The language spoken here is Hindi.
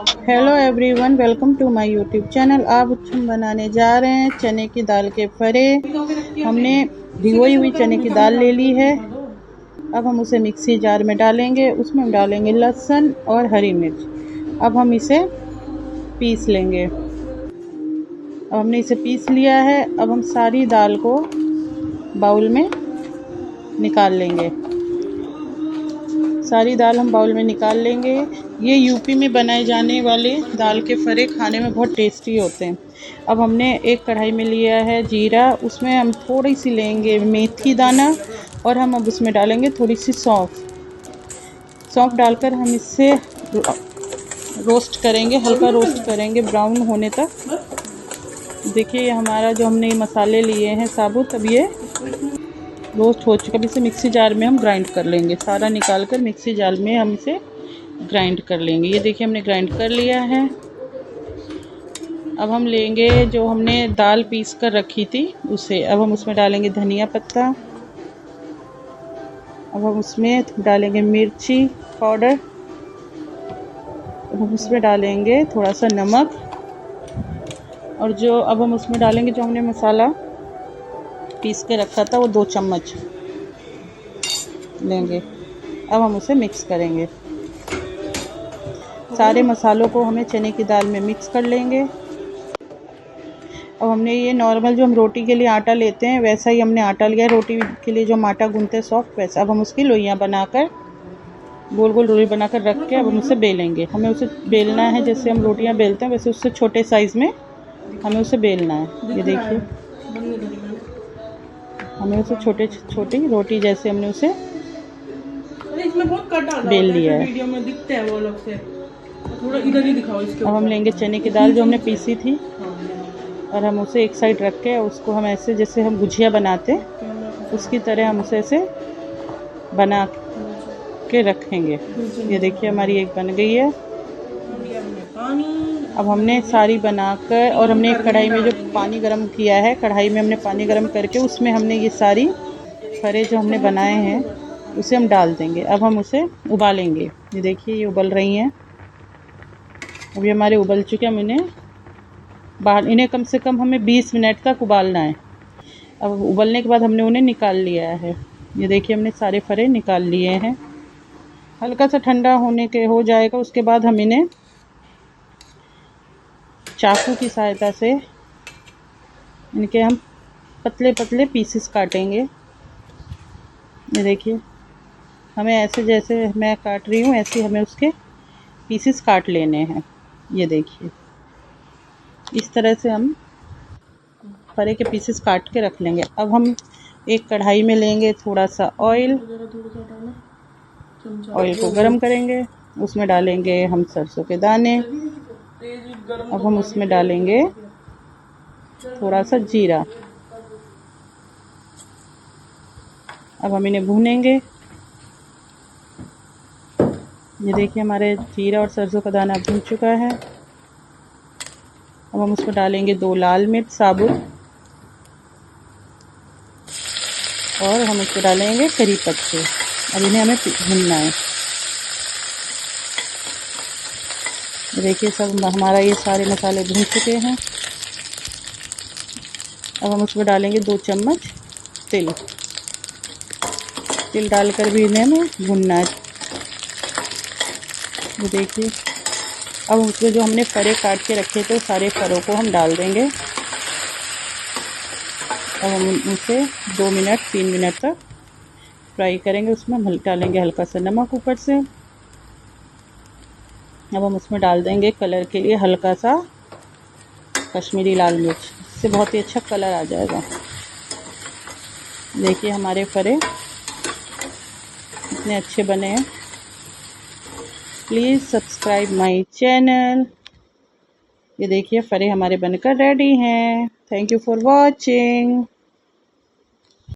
Hello everyone, welcome to my YouTube channel. आज हम बनाने जा रहे हैं चने की दाल के फरे। हमने भिगोई हुई चने की दाल ले ली है। अब हम उसे मिक्सी जार में डालेंगे। उसमें हम डालेंगे लहसुन और हरी मिर्च। अब हम इसे पीस लेंगे। अब हमने इसे पीस लिया है। अब हम सारी दाल को बाउल में निकाल लेंगे। सारी दाल हम बाउल में निकाल लेंगे। ये यूपी में बनाए जाने वाले दाल के फरे खाने में बहुत टेस्टी होते हैं। अब हमने एक कढ़ाई में लिया है जीरा, उसमें हम थोड़ी सी लेंगे मेथी दाना और हम अब उसमें डालेंगे थोड़ी सी सौंफ डालकर हम इससे रोस्ट करेंगे, हल्का रोस्ट करेंगे ब्राउन होने तक। देखिए हमारा जो हमने मसाले लिए हैं साबुत, अब ये रोस्ट हो चुका। अब इसे मिक्सी जार में हम ग्राइंड कर लेंगे। सारा निकाल कर मिक्सी जार में हम इसे ग्राइंड कर लेंगे। ये देखिए हमने ग्राइंड कर लिया है। अब हम लेंगे जो हमने दाल पीस कर रखी थी उसे। अब हम उसमें डालेंगे धनिया पत्ता। अब हम उसमें डालेंगे मिर्ची पाउडर। अब हम उसमें डालेंगे थोड़ा सा नमक। और जो अब हम उसमें डालेंगे जो हमने मसाला पीस के रखा था वो 2 चम्मच लेंगे। अब हम उसे मिक्स करेंगे। सारे मसालों को हमें चने की दाल में मिक्स कर लेंगे। अब हमने ये नॉर्मल जो हम रोटी के लिए आटा लेते हैं वैसा ही हमने आटा लिया। रोटी के लिए जो हम आटा गूंथते हैं सॉफ्ट, वैसा। अब हम उसकी लोइयाँ बनाकर गोल गोल लोई बनाकर रख के अब हम उसे बेलेंगे। हमें उसे बेलना है जैसे हम रोटियां बेलते हैं वैसे, उससे छोटे साइज़ में हमें उसे बेलना है। ये देखिए हमें उसे छोटी रोटी जैसे हमने उसे इसमें बहुत कट आ बेल लिया है। वीडियो में दिखते हैं वो अलग से, थोड़ा इधर ही दिखाओ इसके। अब हम लेंगे चने की दाल जो हमने पीसी थी और हम उसे एक साइड रख के उसको हम ऐसे जैसे हम गुजिया बनाते उसकी तरह हम उसे ऐसे बना के रखेंगे। ये देखिए हमारी एक बन गई है। अब हमने सारी बनाकर और हमने एक कढ़ाई में जो पानी गर्म किया है, कढ़ाई में हमने पानी गर्म करके उसमें हमने ये सारी फरे जो हमने बनाए हैं उसे हम डाल देंगे। अब हम उसे उबालेंगे। ये देखिए ये उबल रही हैं। अभी हमारे उबल चुके हैं। हम इन्हें कम से कम हमें 20 मिनट तक उबालना है। अब उबलने के बाद हमने उन्हें निकाल लिया है। ये देखिए हमने सारे फरे निकाल लिए हैं। हल्का सा ठंडा होने के हो जाएगा, उसके बाद हम इन्हें चाकू की सहायता से इनके हम पतले पतले पीसेस काटेंगे। ये देखिए हमें ऐसे जैसे मैं काट रही हूँ ऐसे हमें उसके पीसेस काट लेने हैं। ये देखिए इस तरह से हम फरे के पीसेस काट के रख लेंगे। अब हम एक कढ़ाई में लेंगे थोड़ा सा ऑयल को गरम करेंगे। उसमें डालेंगे हम सरसों के दाने। अब हम उसमें डालेंगे थोड़ा सा जीरा। अब हम इन्हें भूनेंगे। ये देखिए हमारे जीरा और सरसों का दाना भून चुका है। अब हम उसमें डालेंगे 2 लाल मिर्च साबुत और हम उसमें डालेंगे करी पत्ते। अब इन्हें हमें भूनना है। देखिए सब हमारा ये सारे मसाले भून चुके हैं। अब हम उसमें डालेंगे 2 चम्मच तिल डालकर भी इन्हें हमें भूनना है। ये देखिए अब उसमें जो हमने फरे काट के रखे थे सारे फरों को हम डाल देंगे। अब हम उसे 2 मिनट 3 मिनट तक फ्राई करेंगे। उसमें हम डालेंगे हल्का सा नमक ऊपर से। अब हम उसमें डाल देंगे कलर के लिए हल्का सा कश्मीरी लाल मिर्च, इससे बहुत ही अच्छा कलर आ जाएगा। देखिए हमारे फरे इतने अच्छे बने हैं। Please subscribe my channel. ये देखिए फरे हमारे बनकर रेडी हैं। Thank you for watching.